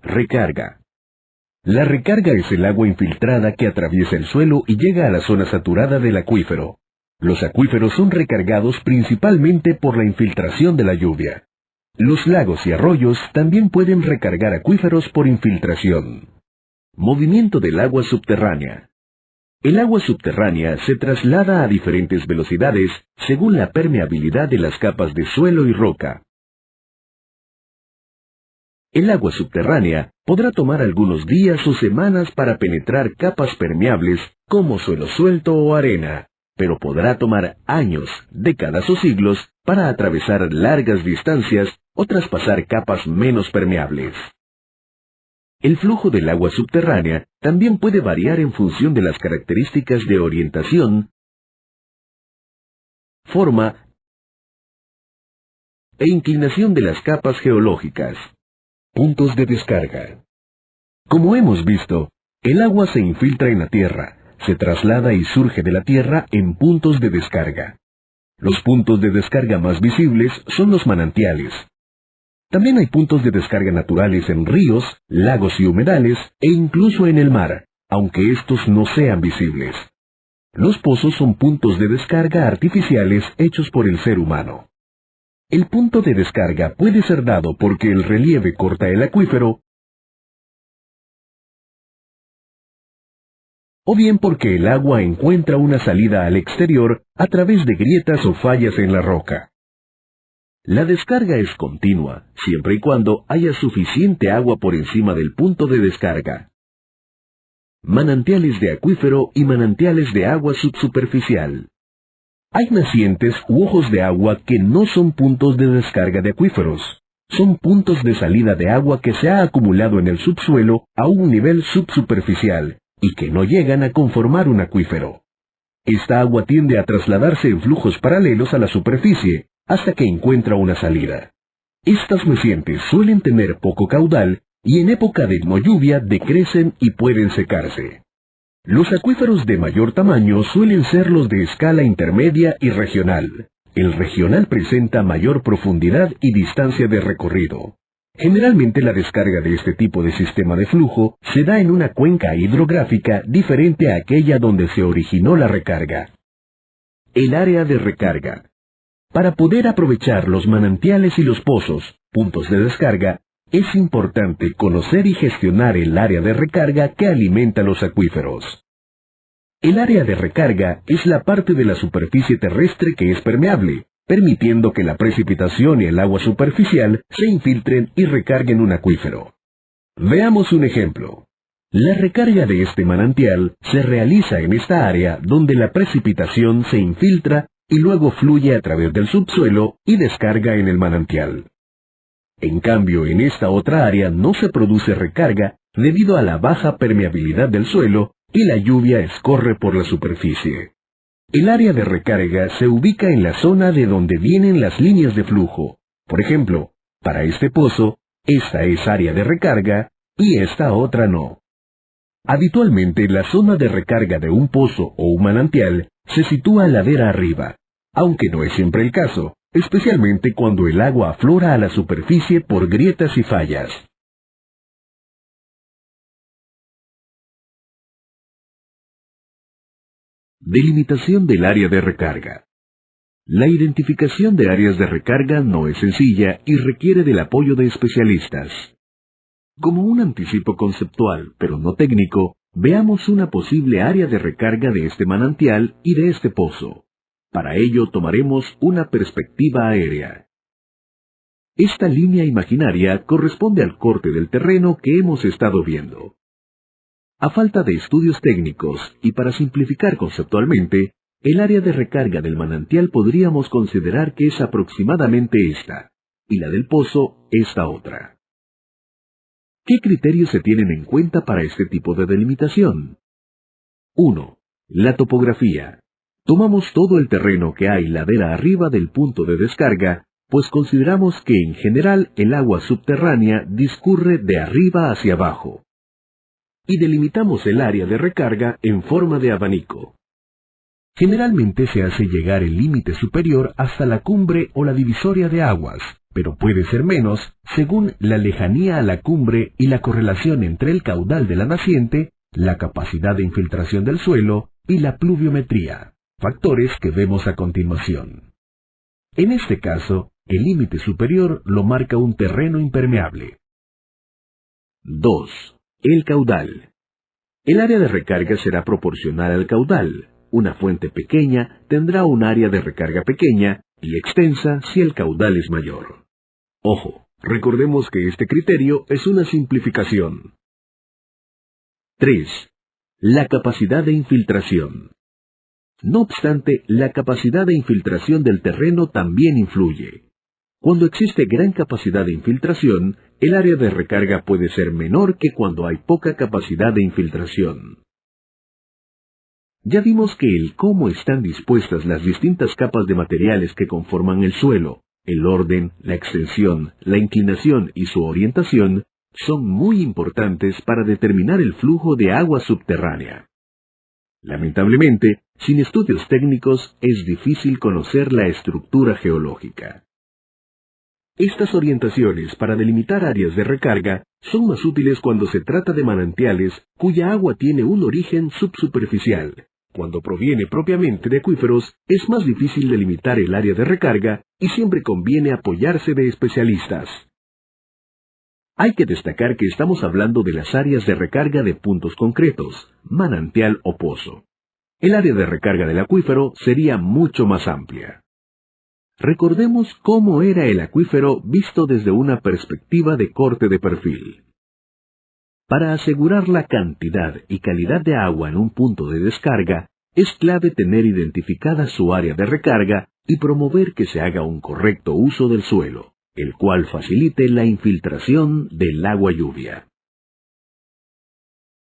Recarga. La recarga es el agua infiltrada que atraviesa el suelo y llega a la zona saturada del acuífero. Los acuíferos son recargados principalmente por la infiltración de la lluvia. Los lagos y arroyos también pueden recargar acuíferos por infiltración. Movimiento del agua subterránea. El agua subterránea se traslada a diferentes velocidades según la permeabilidad de las capas de suelo y roca. El agua subterránea podrá tomar algunos días o semanas para penetrar capas permeables como suelo suelto o arena, pero podrá tomar años, décadas o siglos para atravesar largas distancias o traspasar capas menos permeables. El flujo del agua subterránea también puede variar en función de las características de orientación, forma e inclinación de las capas geológicas. Puntos de descarga. Como hemos visto, el agua se infiltra en la tierra, se traslada y surge de la tierra en puntos de descarga. Los puntos de descarga más visibles son los manantiales. También hay puntos de descarga naturales en ríos, lagos y humedales, e incluso en el mar, aunque estos no sean visibles. Los pozos son puntos de descarga artificiales hechos por el ser humano. El punto de descarga puede ser dado porque el relieve corta el acuífero, o bien porque el agua encuentra una salida al exterior a través de grietas o fallas en la roca. La descarga es continua, siempre y cuando haya suficiente agua por encima del punto de descarga. Manantiales de acuífero y manantiales de agua subsuperficial. Hay nacientes u ojos de agua que no son puntos de descarga de acuíferos. Son puntos de salida de agua que se ha acumulado en el subsuelo a un nivel subsuperficial y que no llegan a conformar un acuífero. Esta agua tiende a trasladarse en flujos paralelos a la superficie hasta que encuentra una salida. Estas nacientes suelen tener poco caudal y en época de no lluvia decrecen y pueden secarse. Los acuíferos de mayor tamaño suelen ser los de escala intermedia y regional. El regional presenta mayor profundidad y distancia de recorrido. Generalmente la descarga de este tipo de sistema de flujo se da en una cuenca hidrográfica diferente a aquella donde se originó la recarga. El área de recarga. Para poder aprovechar los manantiales y los pozos, puntos de descarga, es importante conocer y gestionar el área de recarga que alimenta los acuíferos. El área de recarga es la parte de la superficie terrestre que es permeable, permitiendo que la precipitación y el agua superficial se infiltren y recarguen un acuífero. Veamos un ejemplo. La recarga de este manantial se realiza en esta área donde la precipitación se infiltra y luego fluye a través del subsuelo y descarga en el manantial. En cambio, en esta otra área no se produce recarga debido a la baja permeabilidad del suelo y la lluvia escorre por la superficie. El área de recarga se ubica en la zona de donde vienen las líneas de flujo. Por ejemplo, para este pozo, esta es área de recarga y esta otra no. Habitualmente la zona de recarga de un pozo o un manantial se sitúa ladera arriba, aunque no es siempre el caso, especialmente cuando el agua aflora a la superficie por grietas y fallas. Delimitación del área de recarga. La identificación de áreas de recarga no es sencilla y requiere del apoyo de especialistas. Como un anticipo conceptual, pero no técnico, veamos una posible área de recarga de este manantial y de este pozo. Para ello tomaremos una perspectiva aérea. Esta línea imaginaria corresponde al corte del terreno que hemos estado viendo. A falta de estudios técnicos y para simplificar conceptualmente, el área de recarga del manantial podríamos considerar que es aproximadamente esta, y la del pozo esta otra. ¿Qué criterios se tienen en cuenta para este tipo de delimitación? 1. La topografía. Tomamos todo el terreno que hay ladera arriba del punto de descarga, pues consideramos que en general el agua subterránea discurre de arriba hacia abajo. Y delimitamos el área de recarga en forma de abanico. Generalmente se hace llegar el límite superior hasta la cumbre o la divisoria de aguas, pero puede ser menos según la lejanía a la cumbre y la correlación entre el caudal de la naciente, la capacidad de infiltración del suelo y la pluviometría, factores que vemos a continuación. En este caso, el límite superior lo marca un terreno impermeable. 2. El caudal. El área de recarga será proporcional al caudal. Una fuente pequeña tendrá un área de recarga pequeña y extensa si el caudal es mayor. Ojo, recordemos que este criterio es una simplificación. 3. La capacidad de infiltración. No obstante, la capacidad de infiltración del terreno también influye. Cuando existe gran capacidad de infiltración, el área de recarga puede ser menor que cuando hay poca capacidad de infiltración. Ya vimos que el cómo están dispuestas las distintas capas de materiales que conforman el suelo, el orden, la extensión, la inclinación y su orientación, son muy importantes para determinar el flujo de agua subterránea. Lamentablemente, sin estudios técnicos es difícil conocer la estructura geológica. Estas orientaciones para delimitar áreas de recarga son más útiles cuando se trata de manantiales cuya agua tiene un origen subsuperficial. Cuando proviene propiamente de acuíferos, es más difícil delimitar el área de recarga y siempre conviene apoyarse de especialistas. Hay que destacar que estamos hablando de las áreas de recarga de puntos concretos, manantial o pozo. El área de recarga del acuífero sería mucho más amplia. Recordemos cómo era el acuífero visto desde una perspectiva de corte de perfil. Para asegurar la cantidad y calidad de agua en un punto de descarga, es clave tener identificada su área de recarga y promover que se haga un correcto uso del suelo, el cual facilite la infiltración del agua lluvia.